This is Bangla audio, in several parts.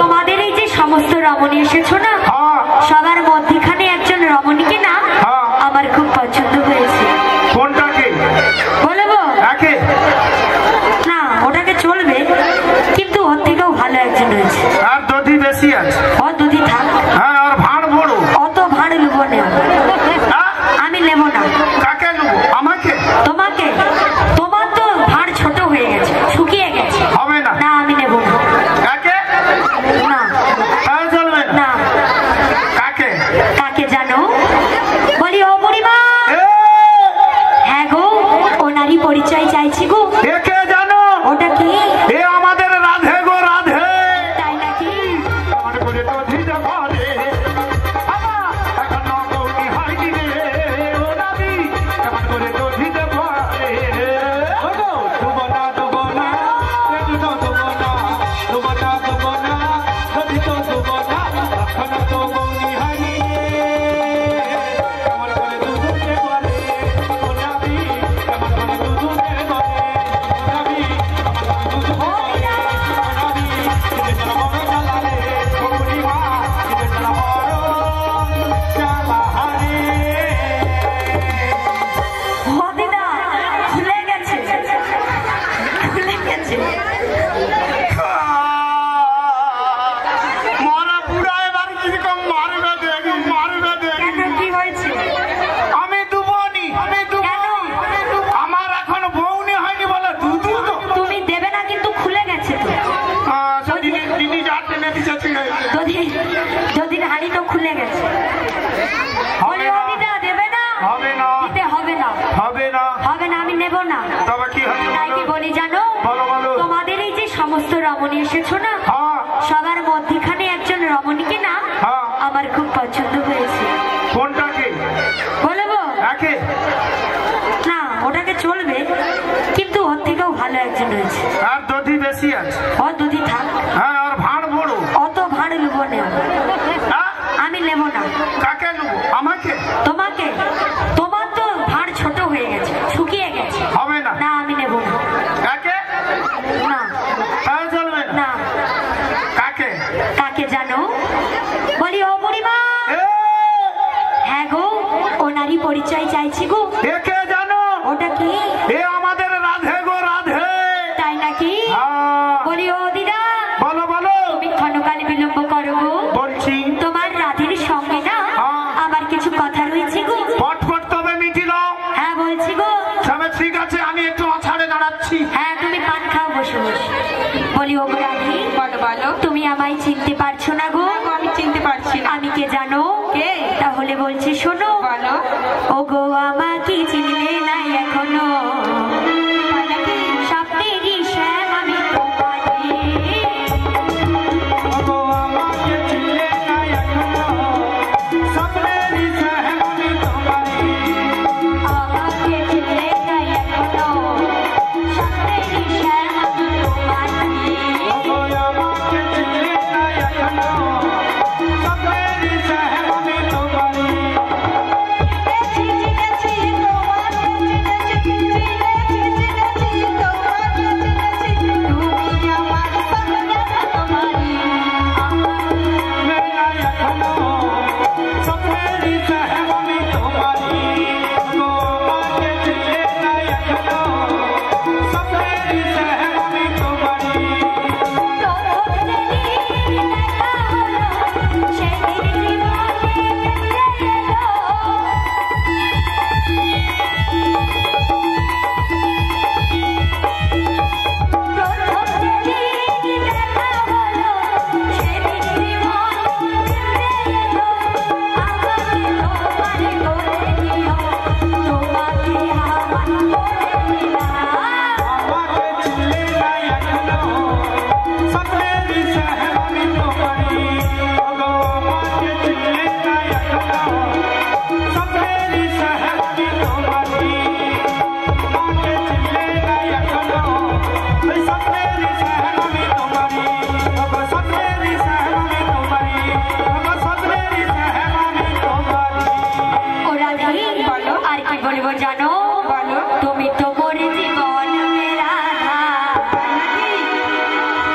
তোমাদের এই যে সমস্ত রমণী এসেছো না, সবার মধ্যখানে একজন রমণীকে না আমার খুব পছন্দ হয়েছে। কোনটাকে বলবো? না, ওটাকে চলবে, কিন্তু ওর থেকেও ভালো একজন হয়েছে। আর দধি বেশি আছে। ও দুধি থাক। হ্যাঁ, আর ভাড় বড়। অত ভাড় নেবো না আমি, নেবো না। কাকে নেবো? আমাকে? তোমাকে। তোমার তো ভাড় ছোট হয়ে গেছে, শুকিয়ে গেছে। হবে না। না, আমি নেবো না। কাকে? না, চলবে না। কাকে? কাকে জানো? বলি ও বুড়িমা। হ্যাঁ গো, ও নারী পরিচয় চাইছি গো। একে জানো? ওটা কি? এ আমাদের রাধে গো, রাধে। তাই নাকি? যদির হাড়ি তো খুলে গেছে। হবে না, আমি নেব না। তাই কি বলি জানো? তোমাদের এই যে সমস্ত রমণী এসেছো না, সবার মধ্যখানে একজন রমণীকে না আমার খুব পছন্দ হয়েছে। কোনটাকে বলবো? না, ওটাকে চলবে, কিন্তু ওর থেকেও ভালো একজন হয়েছে। আর দধি বেশি আছে। ও দুধি থাক। হ্যাঁ, আর ভাড় বড়। অত ভাড় নেবো না আমি, নেবো না। কাকে নেবো? আমাকে? তোমাকে। তোমার তো ভাড় ছোট হয়ে গেছে, শুকিয়ে গেছে। হবে না। না, আমি নেবো না। কাকে? না, চলবে না। কাকে? কাকে জানো? বলি ও বুড়িমা। হ্যাঁ গো, ও নারী পরিচয় চাইছি গো। একে জানো? ওটা কি? এ আমাদের রাধে গো, রাধে। তাই নাকি? বলি ও দিদা। বলো। তুমি ক্ষণকাল বিলম্ব করো গো। বলছি। তোমার রাধের সঙ্গে না আমার কিছু কথা রয়েছে গো। পটপট তবে মিটিল। হ্যাঁ, বলছি গো। ঠিক আছে, আমি একটু আছাড়ে দাঁড়াচ্ছি। হ্যাঁ, তুমি পান খাও বসে বসে। বলি ও গো রাধে। বলো। তুমি আমায় চিনতে পারছো না গো? আমি চিনতে পারছি না। আমি কে জানো? কে? তাহলে বলছি শোনো। বলো। ও গো আমাকে চিনলে না এখনো, স্বপ্নেরই শ্যাম আমি তোমাকে। ও গো আমাকে চিনলে না এখনো, স্বপ্নেরই শ্যাম আমি তোমাকে। আমাকে চিনলে না এখনো, স্বপ্নেরই শ্যাম আমি তোমাকে। ও গো আমাকে চিনলে না এখনো, স্বপ্নেরই শ্যাম আমি তোমাকে।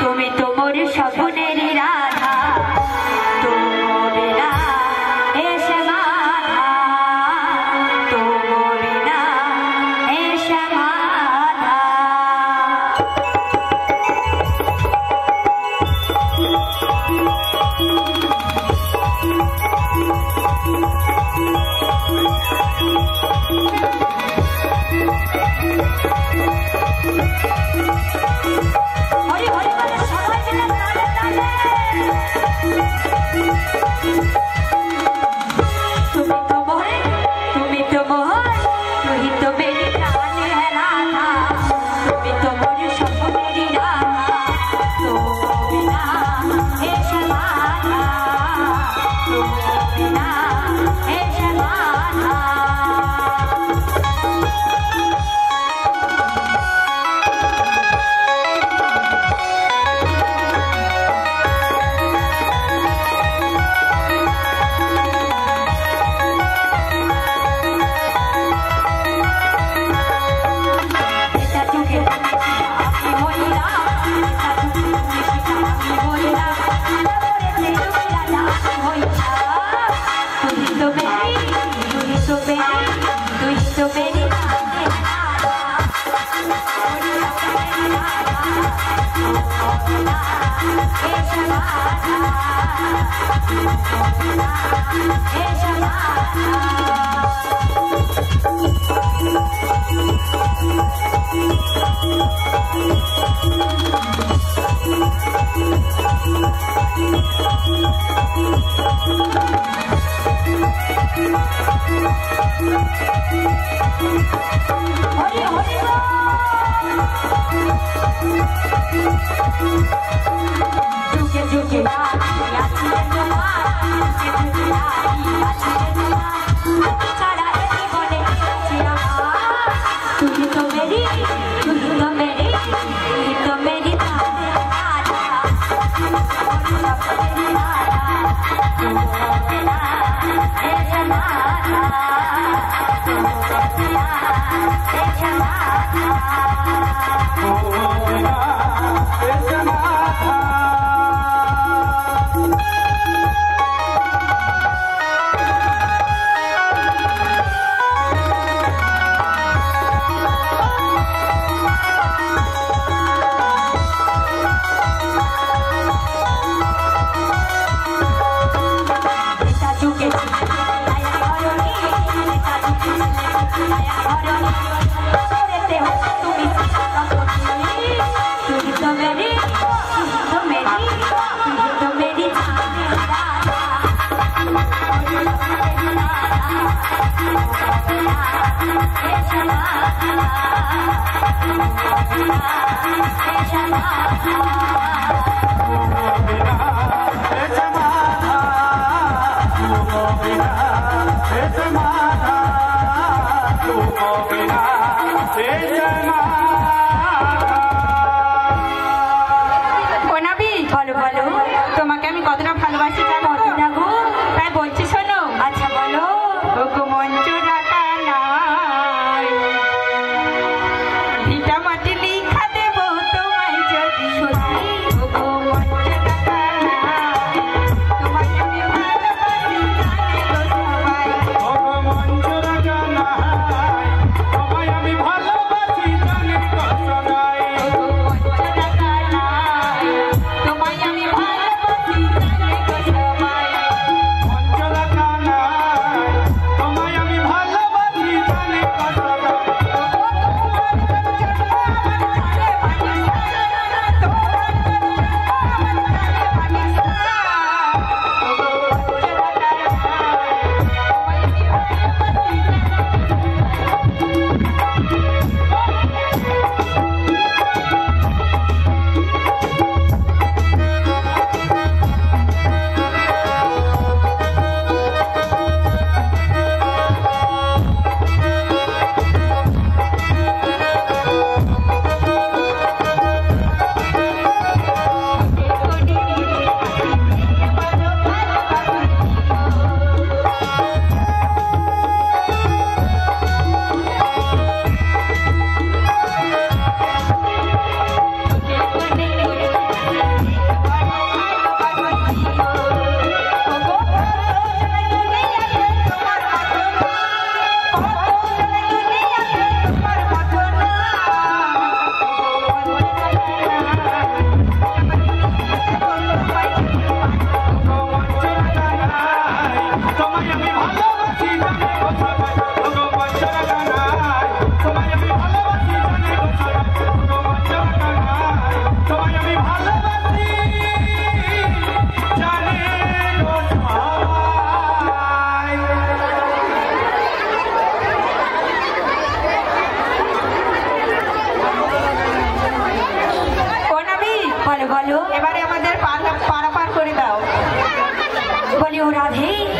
তুমি তো মোর স্বপ্নের হরি হরি বলে সবাই মিলে তালে তালে। তুমি তো মোহন, তুমি তো মোহন, তুই তো মেরি জান है राधा, তুমি তো মোর সপনেরি রাধা, তুমি না হে সমাধা, তুমি না হে সমাধা। তোমাকে আমি কতটা ভালোবাসি জানো গো? তাই বলছি শোনো। আচ্ছা বলো। মঞ্চ রাখা নাই, ভিটা মাটি লিখা দেব তোমায় যদি সত্যি। মঞ্চ রাখা নাই, তোমায় আমি ভালোবাসি জানে গো সবাই। মঞ্চ রাখা নাই, তোমায় আমি ভালোবাসি জানে গো সবাই। মঞ্চ রাখা নাই, তোমায় আমি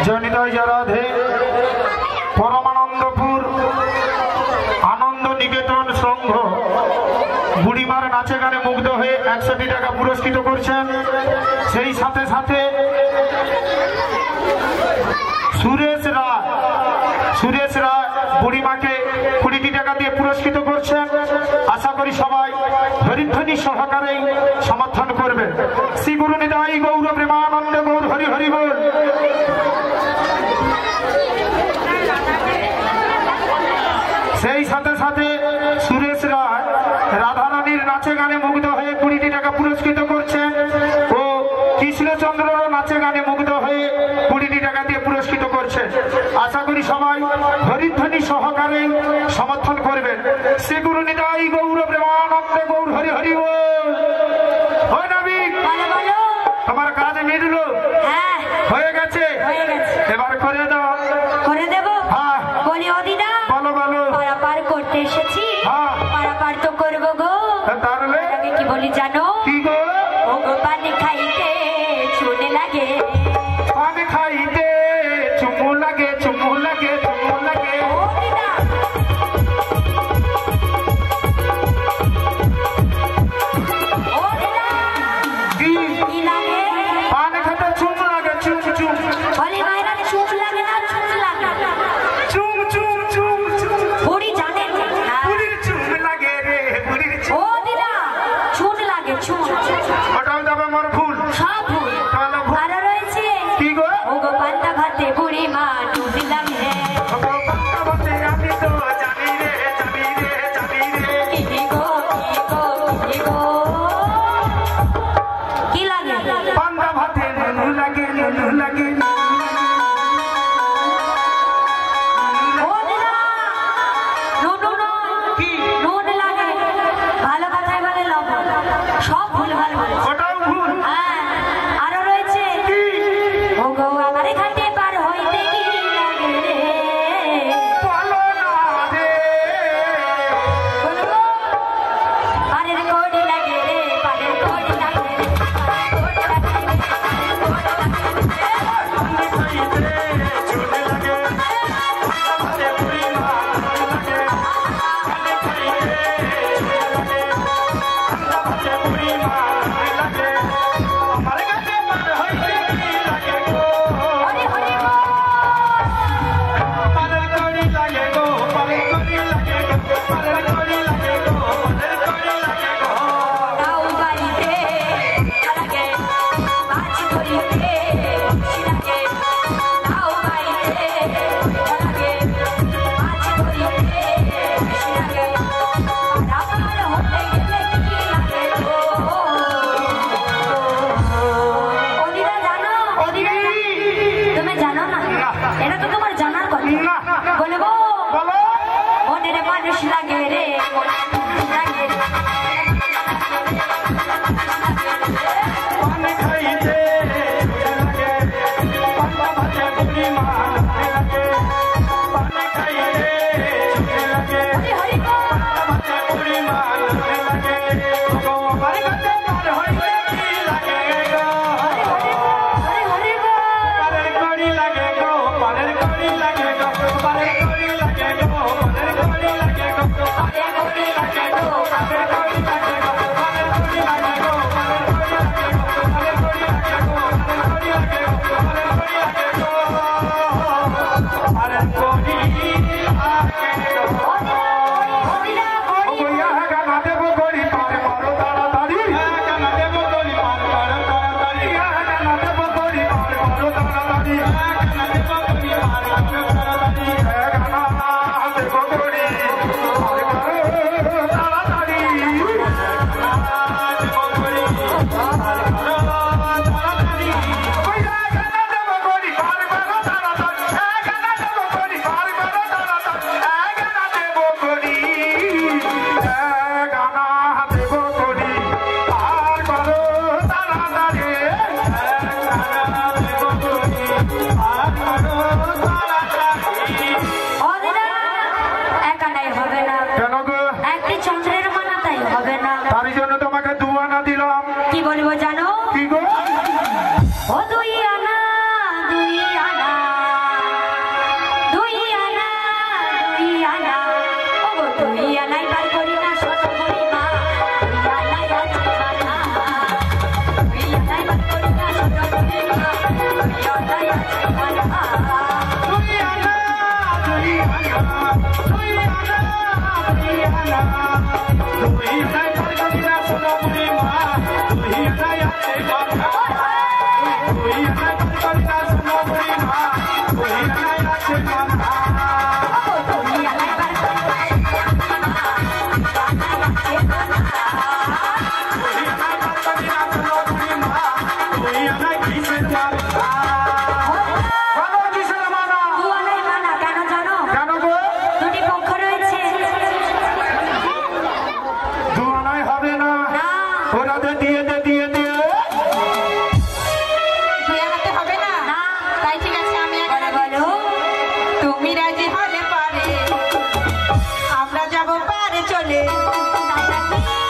জনিতাই রাধে পরমানন্দপুর আনন্দ নিকেতন সংঘ বুড়িমার নাচে গানে মুগ্ধ হয়ে 100 টাকা পুরস্কৃত করছেন। সেই সাথে সাথে সুরেশ রায় বুড়িমাকে 20 টাকা দিয়ে পুরস্কৃত করছেন। আশা করি সবাই হরিধ্বনি সহকারে সমর্থন করবেন। শ্রী গুরু নিতাই গৌর প্রেমানন্দ গৌর হরি হরি বল। সেই সাথে সাথে সুরেশ রায় রাধারানীর নাচে গানে মুগ্ধ হয়ে 20 টাকা পুরস্কৃত করছেন ও কৃষ্ণচন্দ্র নাচে গানে মুগ্ধ হয়ে 20 টাকা দিয়ে পুরস্কৃত করছেন। আশা করি সবাই হরিধ্বনি সহকারে সমর্থন করবেন। শ্রী গুরু নিতাই গৌর প্রেমানন্দ গৌর হরি হরি বল। ওই নবী তোমার কাজ মিটল? হ্যাঁ হয়ে গেছে, এবার করে দাও। করে দেব? হ্যাঁ বলি অদিনা বলো বলো। পারাপার করতে এসেছি, হ্যাঁ। পারাপার তো করবো গো। তাহলে আমি কি বলি জানো? কি গো? ও গো পানি খাইতে চুনে লাগে, পানি খাইতে চুমু লাগে, চুমু লাগে, চুমু লাগে। অদিনা অদিনা কি কি লাগে? পানি খেতে চুম লাগে, চুম চুম বলি মায়েরা চুপ লাগে না চুপ লাগে? চুম চুম চুম চুম। বুড়ি জানেন না? বুড়ির চুম লাগে রে, বুড়ির চুম। অদিনা চুন লাগে চুন, ওটাও যাবে মোর ভুল। সব ভুল। তাহলে ভুল। আরো রয়েছে কি গো? ও গো পান্তা ভাতে বুড়ি মা চুন লাগে, ওগো পান্তা ভাতে আমি তো জানি রে, জানি রে, জানি রে। কি গো কি গো কি গো কি লাগে? পান্তা ভাতে নুনু লাগে, নুনু লাগে। অদিনা নুন নয়, কি? নুন লাগে। ভালো কথাই বলে লবণ, সব ভুল ভাল বলে। ওটাও ভুল। হ্যাঁ আরো রয়েছে কি? ও গো আমার ঘাটে পার হইতে কি লাগে রে? বলো না রে। বলবো পারের কোড়ি লাগে রে, পারের কোড়ি লাগে রে, পারের কোড়ি লাগে রে, পানি খাইতে চুম লাগে, পান্তা ভাতে বুড়ি মা লাগে। পানি খাইতে চুম লাগে, পান্তা ভাতে বুড়ি মা লাগে। আমার কাছে পার হইতে কি লাগে গো? হরি হরি বল। পারের কড়ি লাগে গো, পারের কড়ি লাগে গো, পারের কড়ি লাগে গো, পারের কড়ি লাগে গো। তাও বাড়িতে লাগে, মাছ ধরিতে লাগে, তাও বাড়িতে লাগে, মাছ ধরিতে লাগে, রাবার হতে গেলে কি লাগে গো? অদিনা জানো? ওদিকে তুমি জানো না? না। এটা তো তোমার জানার কথা। না। বলবো বলো। মনের মানুষ লাগে রে, লাগে রে। পানি খাইতে লাগে, পান্তা ভাতে বুড়ি মা লাগে। পানি খাইতে লাগে, হরি হরি বল। পান্তা ভাতে বুড়ি মা লাগে। গো আমার কাছে পার হইতে কি লাগে গো? হরি হরি বল। পারের কড়ি লাগে গো, পারের কড়ি লাগে গো, পারের কড়ি লাগে গো, পারের কড়ি লাগে গো, পারের কড়ি লাগে গো, পারের কড়ি লাগে গো, পারের কড়ি লাগে গো, পারের কড়ি লাগে গো, পারের কড়ি লাগে গো, পারের কড়ি লাগে গো, পারের কড়ি লাগে গো, পারের কড়ি লাগে গো। অদিনা ও গইয়া গানা দেবো গড়ি পার মারো তাড়াতাড়ি, গানা দেবো গড়ি পার মারো তাড়াতাড়ি, গানা দেবো গড়ি পার মারো তাড়াতাড়ি, গানা দেবো গড়ি পার মারো তাড়াতাড়ি, গানা দেবো গড়ি পার মারো তাড়াতাড়ি, গানা দেবো গড়ি পার মারো তাড়াতাড়ি, গইয়া গানা দেবো গড়ি পার মারো তাড়াতাড়ি, গানা দেবো গড়ি পার মারো তাড়াতাড়ি, গানা দেবো গড়ি, গানা দেবো গড়ি পার মারো তাড়াতাড়ি, গানা দেবো গড়ি পার মারো তাড়াতাড়ি। অদিনা একানাই হবে না, কেন গো? একটি চন্দ্রের মানা তাই হবে না। তার জন্য তোমাকে 2 আনা দিলাম। কি বলবো জানো? কি গো? ও দুই আনা দুই আনা তুই আনাই কিসের মানা বলো কিসের মানা দুয়ালাই মানা কেন জানো? কেন গো দুটি পক্ষ রয়েছে। দুয়ানাই হবে না না ওরা দিয়ে দে দিয়ে দে তুই আনাতে হবে না? না তাই ঠিক আছে, আমি বলো বলো তুমি রাজি হলে পারে আমরা যাব পারে চলে।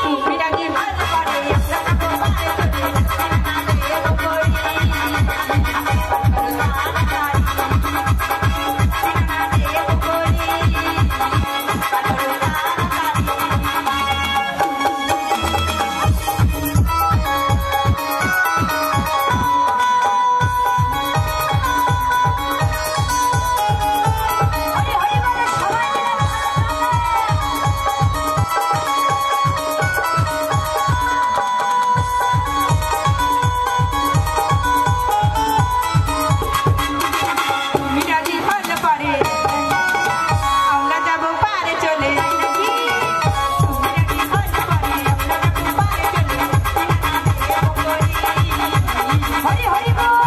তুমি রাজি হলে পারে আমরা যাব পারে তুমি রাজি হলে পারে আমরা যাব পারে চলে। তুমি রাজি হলে পারে আমরা যাব পারে চলে। হরি হরি বল।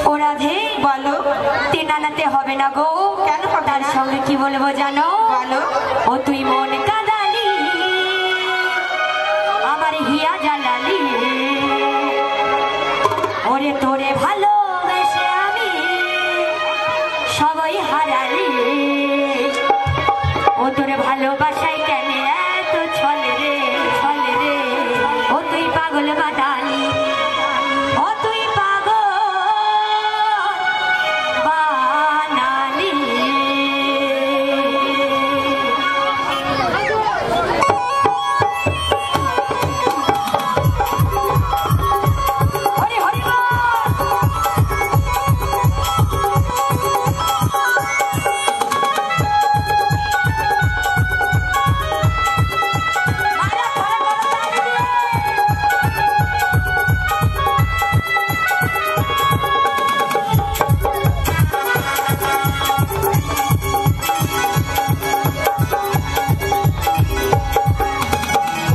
ও রাধে বলো তিন আনাতে হবে না গো। কেন হবে তার না? সঙ্গে কি বলবো জানো? বলো ও তুই মন কাদালি আমার হিয়া জ্বালালি ওরে তোরে ভালোবেসে আমি সবাই হারালি ও তোরে ভালোবাসাই কেন এত ছলে রে ছলে রে ও তুই পাগল বানালি ও তুই পাগল বানালি হরি হরি বল। মারা ধরে করতালি দিয়ে।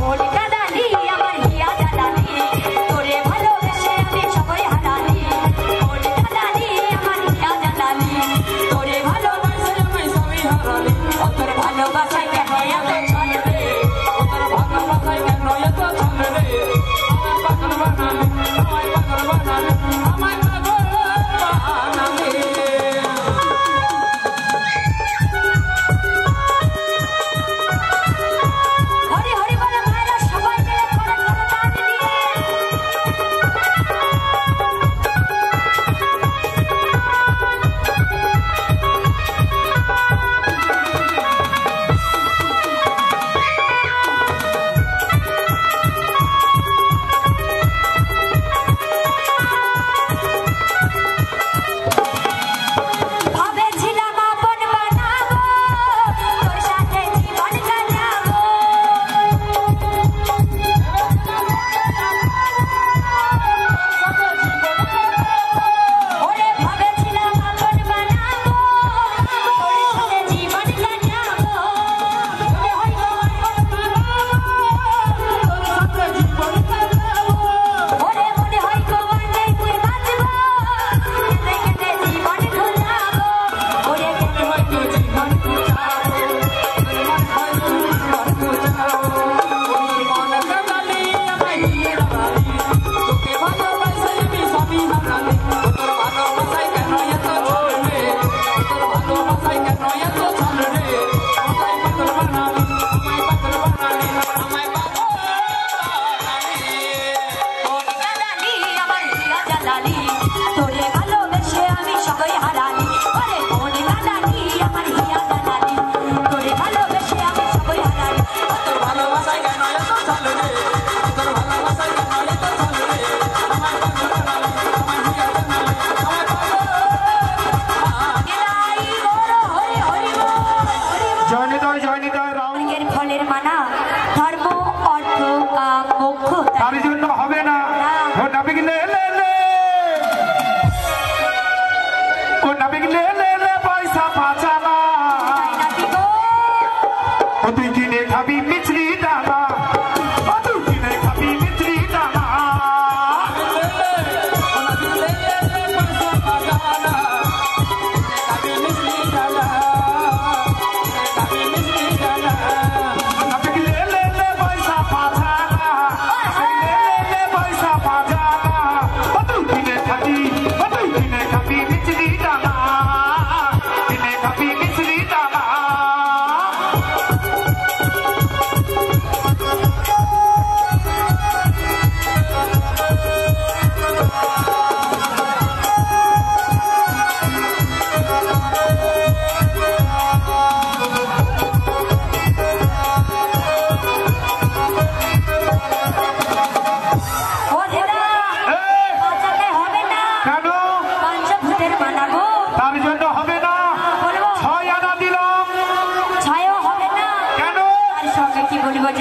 মন কাদালি আমার হিয়া জ্বালালি তোরে ভালোবেসে আমি সবাই হারালি মন কাদালি আমার হিয়া জ্বালালি তোরে ভালোবেসে আমি সবাই হারালি ও তোর ভালোবাসায় কেন এত ছলে রে ও তোর ভালোবাসায় কেন এত ছলে রে আমায় পাগল বানালি আমায় পাগল বানালি আমায় পাগল বানালি। হরি হরি বলে মায়েরা সবাই মিলে করে করতালি দিয়ে।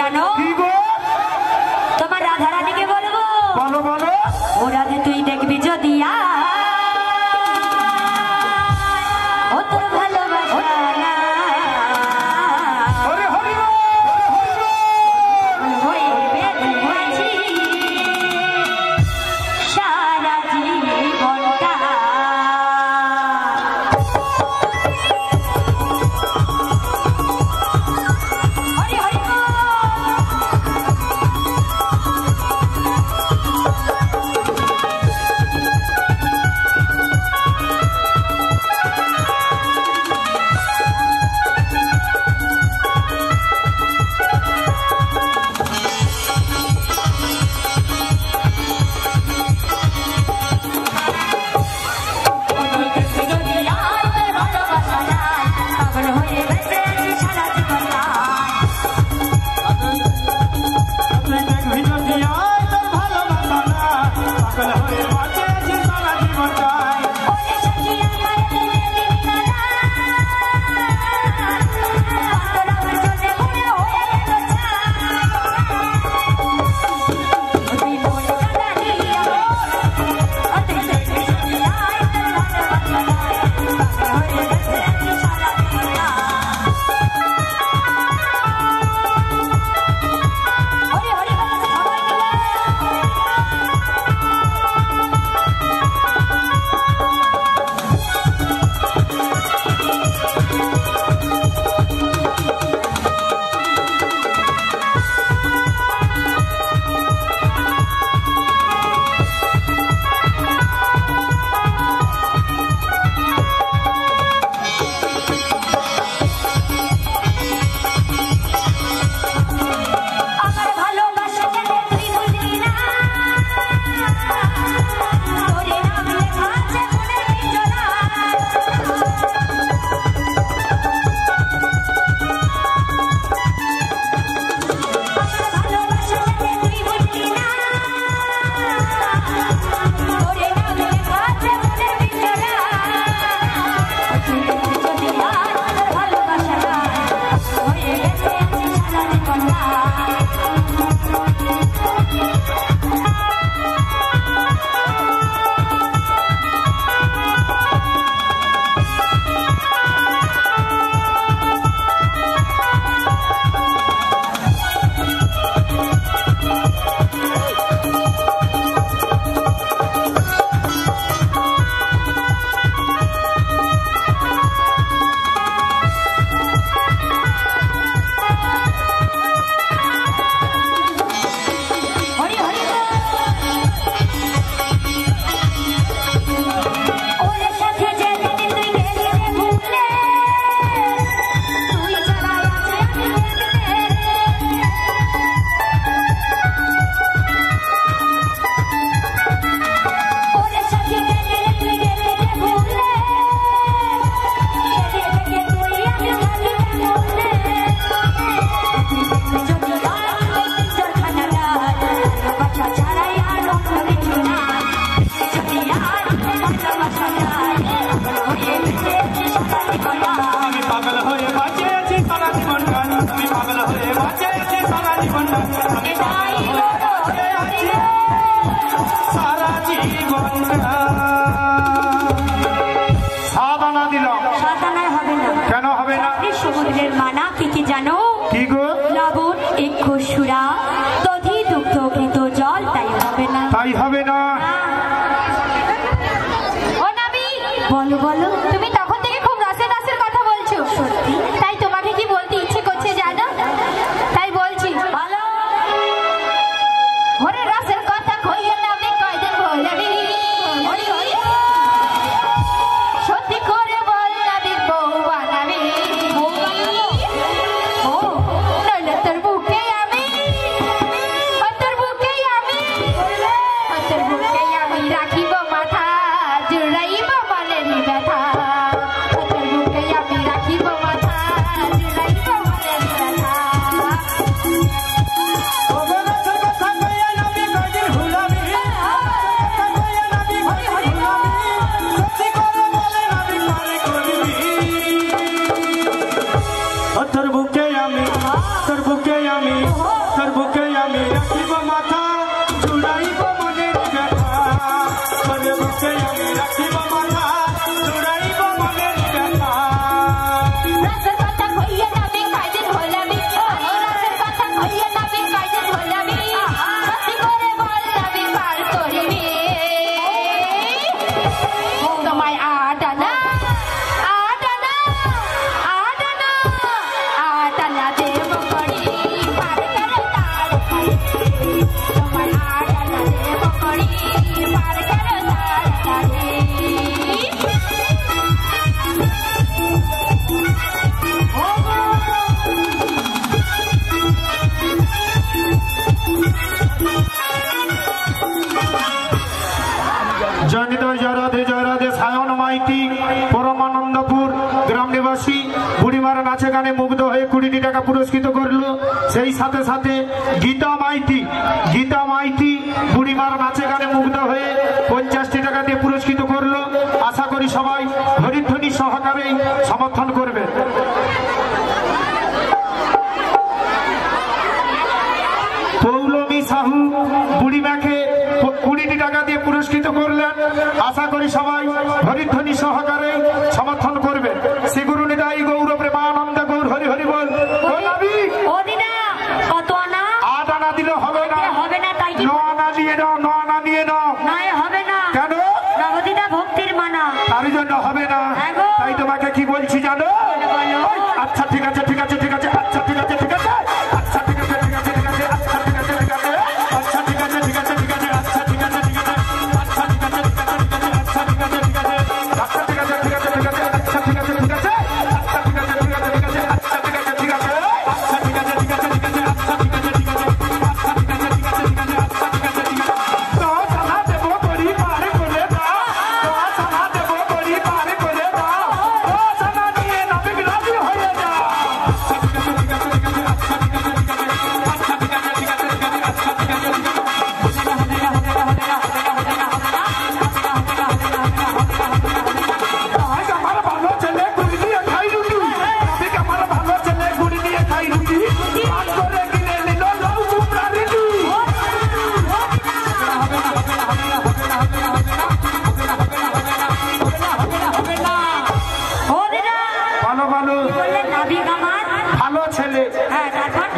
জানো কি গো? তোমার রাধারানীকে বলবো। বলো বলো। ও রাধে তুই দেখবি যদি ও তোর ভালোবাসা না হরি হরি বল, হরি বল। হইবে বুঝি সারা জীবনটা। হরি হরি বল। সমুদ্রের মানা কি কি জানো? কি গো? লবণ ইক্ষুসুরা দধি দুগ্ধ ঘৃত জল তাই হবে না। তাই হবে না। ও নবী বলো বলো, তুমি তখন থেকে খুব রসে রসের কথা বলছো। সত্যি? তাই তোমাকে কি বলতে ইচ্ছে করছে জানো? তাই বলছি বলো। ওরে রসের কথা কইও নবী কয়দিন বলবি। ওরে ওরে সত্যি করে বল নবী বউ বানাবি। বউ বানাবো? ও নইলে তোর বুকে আমি, তোর বুকে আমি, তোর বুকে আমি রাখিব মাথা, জুড়াইব মনের ব্যথা। তোর বুকে আমি রাখিব মাথা, জুড়াইব মনের ব্যথা। তোর বুকে আমি তোর বুকে আমি রাখিব মাথা জুড়াইব মনের ব্যথা তোর বুকে আমি রাখিব মাথা জুড়াইব মনের ব্যথা রাসের কথা কইয়া যাবি কাইদিন হইলাবি রাসের কথা কইয়া যাবি কাইদিন হইলাবি সত্যি করে বল যাবি পার করিবি তোমায় আটানা দেব করি পার করে তাড়াতাড়ি তোমায় আটানা দেব করি পার করে তাড়াতাড়ি জয় রাধে সায়ন মাইতি পরমানন্দপুর গ্রাম নিবাসী বুড়িমারা নাচে গানে মুগ্ধ হয়ে 20 টাকা পুরস্কৃত করলো। সেই সাথে সাথে গীতা মাইতি বুড়িমারা নাচে গানে মুগ্ধ হয়ে 50 টাকা দিয়ে পুরস্কৃত করলো। আশা করি সবাই হরিধ্বনি সহকারে সমর্থন করবেন। পৌলমী সাহু বুড়িমাকে 20 টাকা দিয়ে পুরস্কৃত করলেন। আশা করি সবাই হরিধ্বনি সহকারে সমর্থন করবে। শ্রী গুরু নিতাই গৌর প্রেমানন্দ গৌর হরি হরি বল। ও দিনা কত আনা 8 আনা দিলে হবে না তাই কি 9 আনা নিয়ে নাও নাই হবে না কেন নবদিনা ভক্তির মানা তার জন্য হবে না। তাই তোমাকে কি বলছি জানো? আচ্ছা ঠিক আছে আচ্ছা ঠিক আছে আচ্ছা ঠিক আছে আচ্ছা ঠিক আছে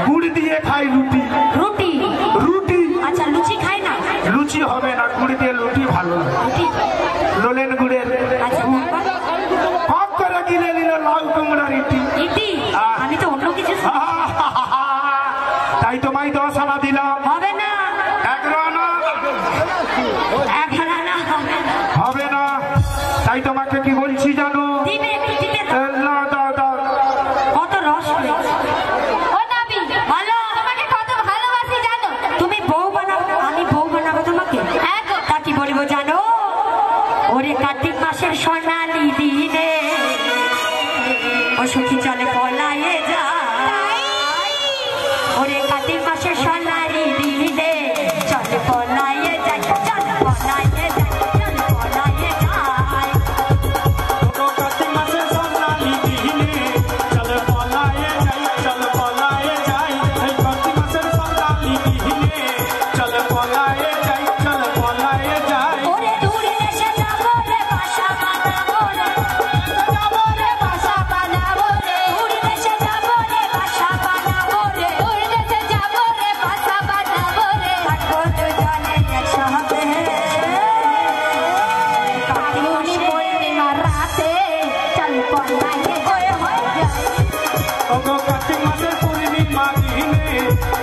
गुड़ दिए खाई रुटी रुटी रुटी अच्छा लुची खाई ना लुची হবে না গুড় দিয়ে রুটি ভালো লোলেন গুড়ের আচ্ছা কম করে কিনে নিল লাউ কুমড়া রুটি ইটি আমি তো অন্য কিছু তাই তোমায় 10 আনা দিলাম হবে না 11 আনা হবে না তাই তোমাকে কি বলছি জানো দিবে দিবে না দাদা কত রস ও নবী ভালো তোমাকে কত ভালোবাসি জানো তুমি বউ বানাও আমি বউ বানাবো তোমাকে হ্যাঁ তা কি বলবো জানো ওরে কার্তিক মাসের সোনালি দিনে ও সখী চলে পলায়ে যায় ওরে কার্তিক মাসের সোনালি দিনে চলে পলায়ে যায় চলে পলায়ে যায় চলে পলায়ে যায় ও কার্তিক মাসের সোনালি দিনে চলে পলায়ে যায় এই কার্তিক মাসের সোনালি দিনে চলে পলায়ে যায় ওরে দূরে দেশে যাবো রে বাসা বানাবো রে বাসা বানাবো রে দূরে দেশে যাবো রে বাসা বানাবো রে দূরে দেশে যাবো রে বাসা বানাবো রে থাকবো দুজনে একসাথে কার্তিক পূর্ণিমার রাতে চল পলায়ে যায় ও কার্তিক মাসের পূর্ণিমা দিনে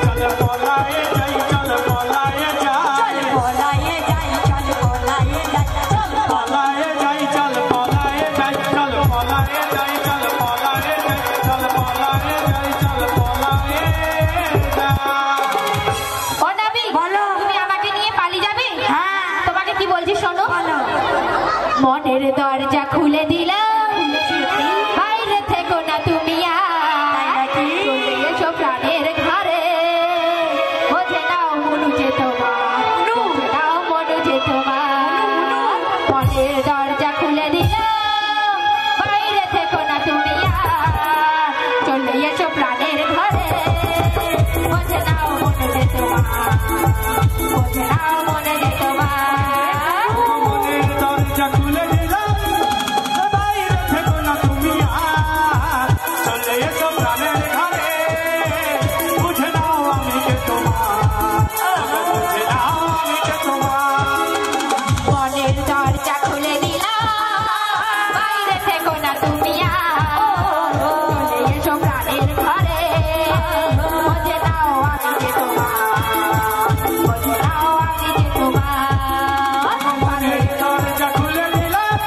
চলে পলায়ে যায় চল পলায়ে যায় চল পলায়ে যায় চল পলায়ে যাই চল পলায়ে যাই চল পলায়ে যাই চল পলায়ে যাই চল পলায়ে যাই চল পলায়ে যাই ও নবী বলো তুমি আমাকে নিয়ে পালিয়ে যাবে হ্যাঁ তোমাকে কি বলছি শোনো বলো মনের দরজা খুলে দিলাম বাইরে থেকো না তুমি আর চলে এসো প্রাণের ঘরে বোঝে নাও মনু যে তোমার বুঝে নাও মনু যে তোমার মনের দরজা খুলে দিলাম বাইরে থেকো না তুমি আর চলে এসো প্রাণের ঘরে বোঝে নাও মনে যে তোমার, বোঝে নাও মনে যে তোমার। মনের দরজা খুলে দিলাম, বাইরে থেকো না তুমি আর, চলে এসো প্রাণের ঘরে, বুঝে নাও আমি কে তোমার, বুঝে নাও আমি কে তোমার। মনের দরজা খুলে দিলাম, বাইরে থেকো না তুমি আর, চলে এসো প্রাণের ঘরে, বোঝে নাও আমি যে তোমার, বোঝে নাও আমি যে তোমার। মনের দরজা খুলে দিলাম,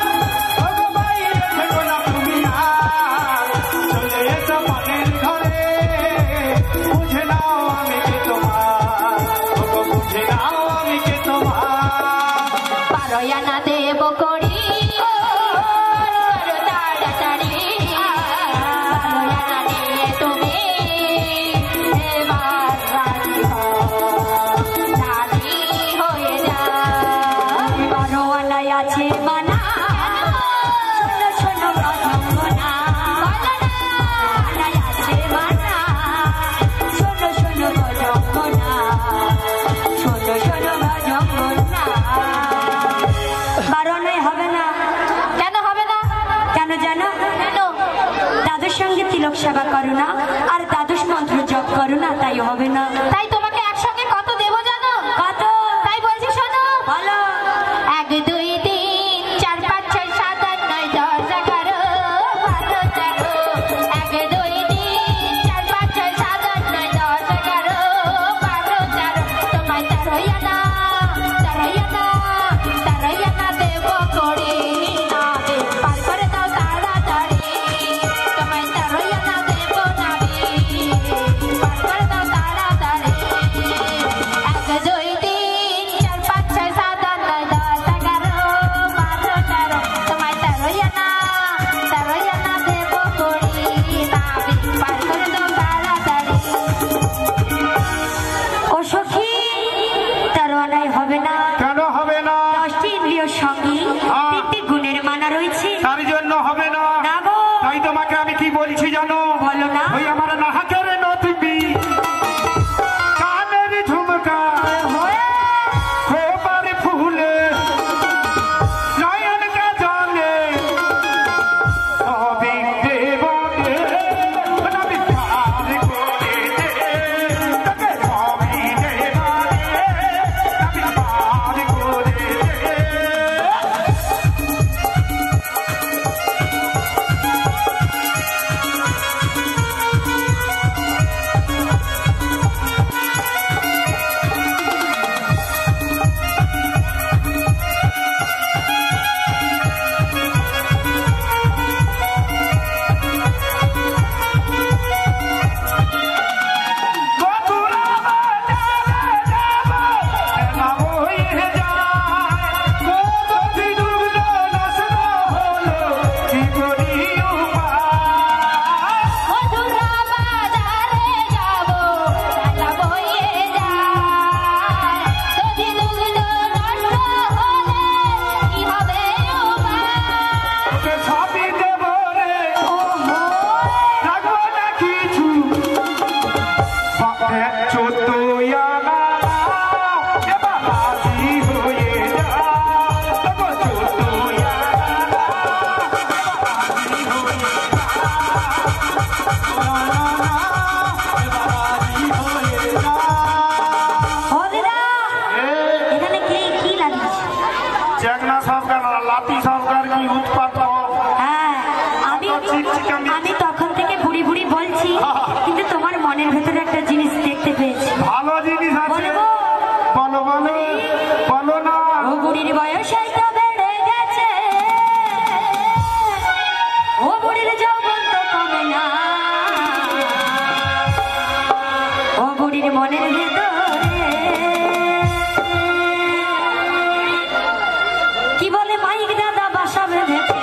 বাইরে থেকো না তুমি আর, চলে এসো প্রাণের ঘরে, বুঝে নাও আমি কে তোমার, বুঝে নাও আমি কে তোমার। পারয়া না দেব করি করো তাড়াতাড়ি, পারয়া না দিয়ে তুমি এবার রাজি হয়ে যাও। পারোয়ানায় আছে মানা, শোনো শোনো রজঙ্গনা, পারোয়ানায় আছে মানা, শোনো শোনো রজঙ্গনা, শোনো শোনো রজঙ্গনা। বারণে হবে না। কেন হবে না? কেন জানো? কেন? দাদুর সঙ্গে তিলক সেবা করো না আর দ্বাদশ মন্ত্র জপ করো না, তাই হবে না। তাই তোমাকে একসঙ্গে কত দেব জানো? কত? তাই বলছি শোনো। বলো। 1 2 3 4 5 6 7 8 9 10 11 12 13 1 2 3 4 5 6 7 8 9 10 11 12 13 তোমায় তারইয়ানা তারইয়ানা দেব করি না দে, পার করে দাও তাড়াতাড়ি, তোমায় তারইয়ানা দেব না দে, পার করে দাও তাড়াতাড়ি। 1 2 3 4 5 6 7 8 9 10 11 12 13 তোমায় তারইয়ানা দেব করি না দে, পার করে দাও তাড়াতাড়ি। ও সখী, তারওয়ানায় হবে না। কেন হবে না? 10টি ইন্দ্রিয়র সঙ্গে 3টি গুণের মানা রয়েছে, তার জন্য হবে না। না গো। তাই তোমাকে আমি কি বলছি জানো? বলো না। ওই আমার নাহাকের নতুবি, কানের ঝুমকা, খোপার ফুলে, নয়ন কাজলে, সবই দেব দে, নবী প্যার করে দে, তোকে সবই দেব দে, নবী প্যার করে দে। মধুরা বাজারে যাব মেলা বইয়ে যায়, যদি দুগ্ধ নষ্ট হলে কি হবে এখানে কি লাগিয়েছে? চেকনা সরকার, লাতি সরকার কি উৎপাত। হ্যাঁ, আমি তখন থেকে বুড়ি বুড়ি বলছি, কিন্তু তোমার মনের ভেতরে একটা জিনিস দেখতে পেয়েছি। ভালো জিনিস আছে। বলবো? বলো বলো বলো না। ও বুড়ির বয়স হয়তো বেড়ে গেছে, ও বুড়ির যৌবন তো কমে না, ও বুড়ির মনের ভেতরে কি বলে মাইক দাদা বাসা বেঁধেছে।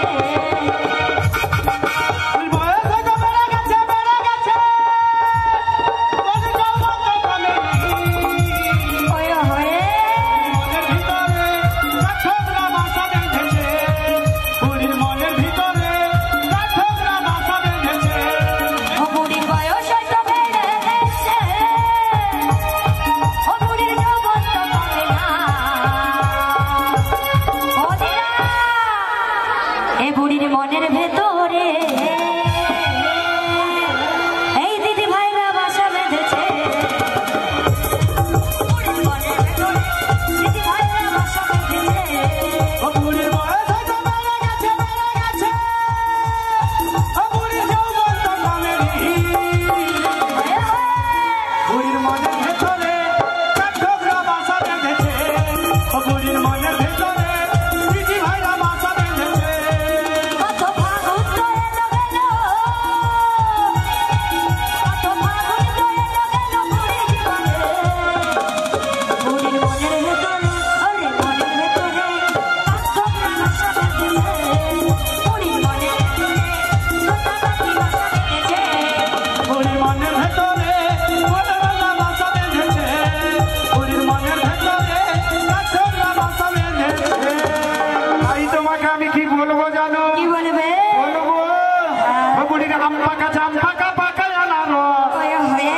ভেতরে মনেরা বাসা বেঁধেছে বুড়ির মনের ভেতরে গাছেরা বাসা বেঁধেছে তাই তোমাকে আমি কি বলবো জানো কি বলবে? বলবো বুড়ির আম পাকা জাম পাকা পাকা আনারস হয়ে হয়ে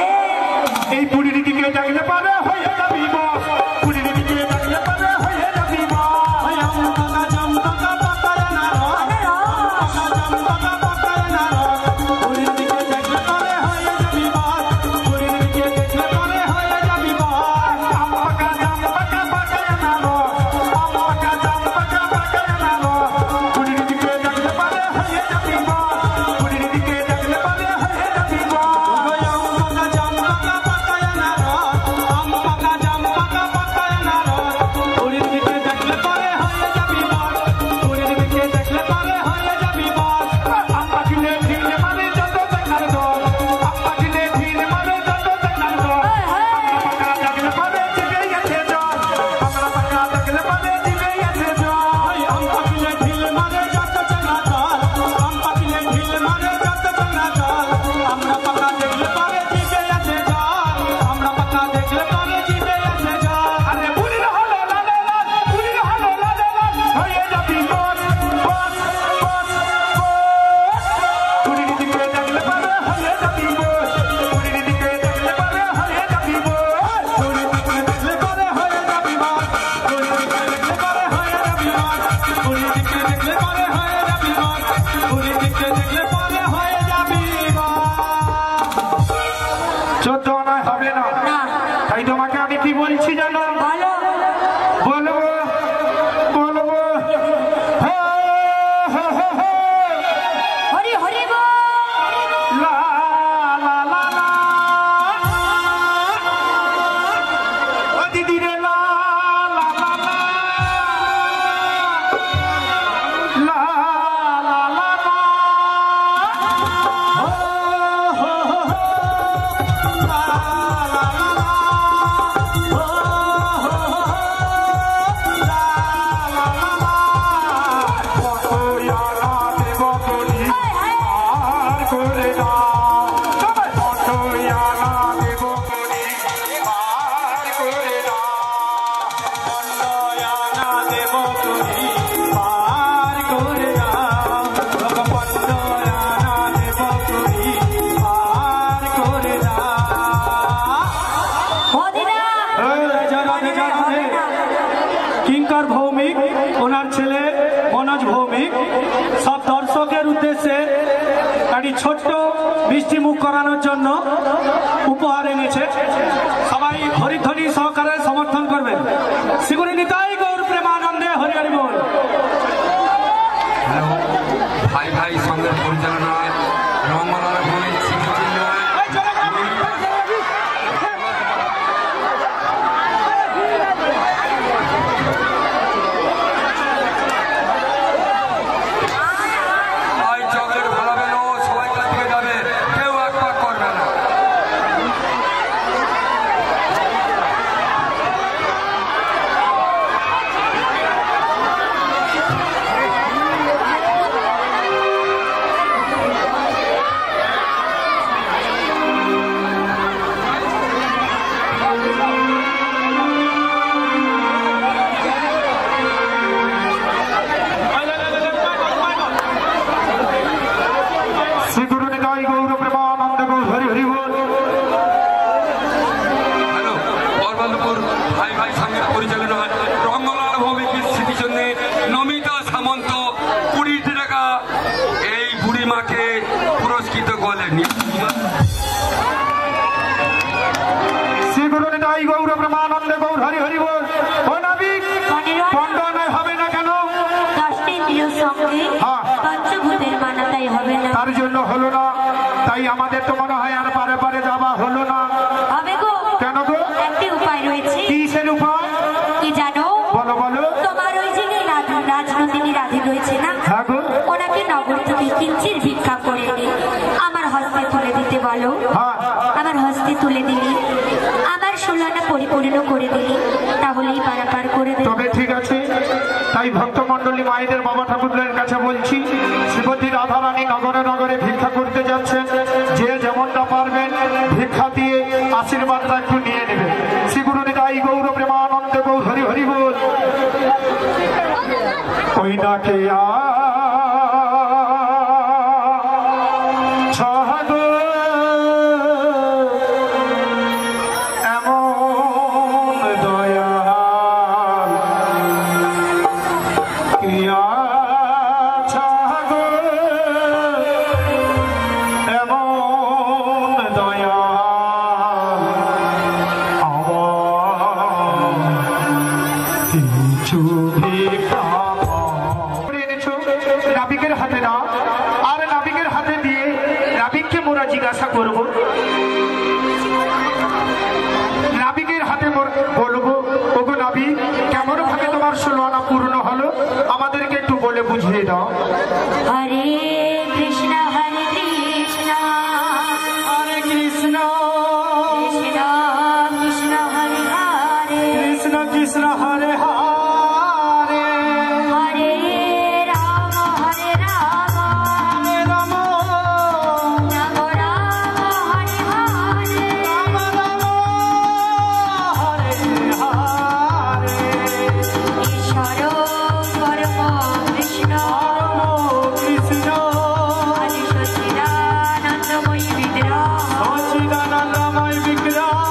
এই বুড়ির দিকে দেখলে পারে হয়ে যাবি বস বুড়ির দিকে দেখলে পারে হয়ে যাবি বস আম পাকা জাম পাকা পাকা আনারস জাম পাকা পাকা আনারস বুড়ির দিকে দেখলে পারে হয়ে যাবি বস বুড়ির দিকে দেখলে পারে হয়ে যাবি বস আম পাকা জাম পাকা পাকা আনারস আম পাকা জাম পাকা পাকা আনারস বুড়ির দিকে দেখলে পারে হয়ে যাবি বস বুড়ির দিকে দেখলে পারে হয়ে যাবি বস আম পাকা জাম পাকা পাকা আনারস আম পাকা জাম পাকা পাকা আনারস বুড়ির দিকে দেখলে পারে হয়ে যাবি বস বুড়ির দিকে দেখলে পারে হয়ে যাবি বস আম পাকিলে ঢিল মানে যত দেখার দল আম পাকিলে ঢিল মানে যত দেখার দল আমরা পাকা দেখলে পারে জিবে গেছে জল আমরা পাকা দেখলে পারে জিবে গেছে জল আম পাকিলে ঢিল মানে যত চেনা জল আম পাকিলে ঢিল মানে যত চেনা জল আমরা পাকা দেখলে পারে জিবে গেছে জল আমরা পাকা দেখলে পারে জিবে গেছে জল আরে বুড়ির হলো লালে লাল বুড়ির হলো লালে লাল হয়ে যাবি বস বস বস বস বুড়ির দিকে দেখলে পারে হয়ে যাবি বস বুড়ির দিকে দেখলে পারে হয়ে যাবি বস বুড়ির দিকে দেখলে পারে হয়ে যাবি বস বুড়ির দিকে দেখলে পারে হয়ে যাবি বস বুড়ির দিকে দেখলে পারে হয়ে যাবি বস বুড়ির দিকে দেখলে পারে হয়ে যাবি বস 14 আনায় হবে না না তাই তোমাকে আমি কি বলছি জানো বলো বলবো বলবো হো হো হো হো হরি হরি গো লা লা লা লা ও দিদি রে লা লা লা লা লা লা লা লা হো হো হো হো লা লা লা লা হো হো হো লা লা লা লা কত ইয়ারা দেব বলি আর করে দাও কত ইয়ারা দেব বলি আর করে দাও কত ইয়ারা দেব বলি আর করে দাও কত ইয়ারা দেব বলি আর করে দাও মদিনা কিঙ্কর ভৌমিক ওনার ছেলে মনোজ ভৌমিক সব দর্শকের উদ্দেশ্যে একটি ছোট্ট মিষ্টি মুখ করানোর জন্য উপহার এনেছে সবাই হরিধ্বনি সহকারে সমর্থন করবেন শ্রীগুরু নিতাই গৌর প্রেমানন্দে হরি হরি বল হ্যালো ভাই ভাই সঙ্গের পরিচালনায় রঙ্গলার ভূমির স্মৃতিচিহ্ন ভাই চকলেট ভালাবে না সবাই কাছ থেকে যাবে কেউ এক পাক করবে না শ্রীগুরু নিতাই গৌর প্রেমানন্দে গৌর হরি হরি বল হ্যালো বরবাদপুর ভাই ভাই সঙ্গের পরিচালনায় রঙ্গলাল ভৌমিকের স্মৃতিচিহ্ন নমিতা সামন্ত 20 টাকা এই বুড়িমাকে পুরস্কৃত করলেন শ্রীগুরু নিতাই গৌর প্রেমানন্দে গৌর হরি হরি বল ও নাবিক পণ্ডনায় হবে না কেন 10টি ইন্দ্রিয় সঙ্গে হ্যাঁ। পঞ্চভূতের মানা তাই হবে না তার জন্য হলো না তাই আমাদের তো মনে হয় আর পারে পারে যাওয়া হলো না হবে গো কেন গো একটি উপায় রয়েছে কিসের উপায় কি জানো বলো বলো তোমার ওই যে রাজনন্দিনী রাধে রয়েছে না হ্যাঁ গো ওনাকে নগর থেকে কিঞ্চির ভিক্ষা করে এনে আমার হস্তে তুলে দিতে বলো হ্যাঁ আমার হস্তে তুলে দিলি আমার ষোলনা পরিপূর্ণ করে দিলি তাহলেই পারাপার করে দেবে তবে ঠিক আছে তাই ভক্তমণ্ডলী মায়েদের বাবা ঠাকুরের কাছে বলছি শ্রীমতী রাধারানী নগরে নগরে ভিক্ষা করতে যাচ্ছেন। যে যেমনটা পারবেন ভিক্ষা দিয়ে আশীর্বাদটা একটু নিয়ে নেবেন। শ্রী গুরু নিতাই গৌর প্রেমানন্দে গৌর হরি হরি বল। ওই নাকে নাবিকের হাতে না আর নাবিকের হাতে দিয়ে নাবিককে মোরা জিজ্ঞাসা করবো, নাবিকের হাতে বলবো ওগো নাবিক কেমন ভাবে তোমার 16 আনা পূর্ণ হলো আমাদেরকে একটু বলে বুঝিয়ে দাও। হরে কৃষ্ণ হরে কৃষ্ণ হরে কৃষ্ণ কৃষ্ণ কৃষ্ণ হরে হরে কৃষ্ণ কৃষ্ণ হরে হরে হরে রাম হরে রাম হরে রাম রাম রাম হরে হরে রাম রাম হরে হরে ঈশ্বর পরম কৃষ্ণ কৃষ্ণ আদি সচ্চিদানন্দময়ী বিগ্রহ সচ্চিদানন্দময় বিগ্রহ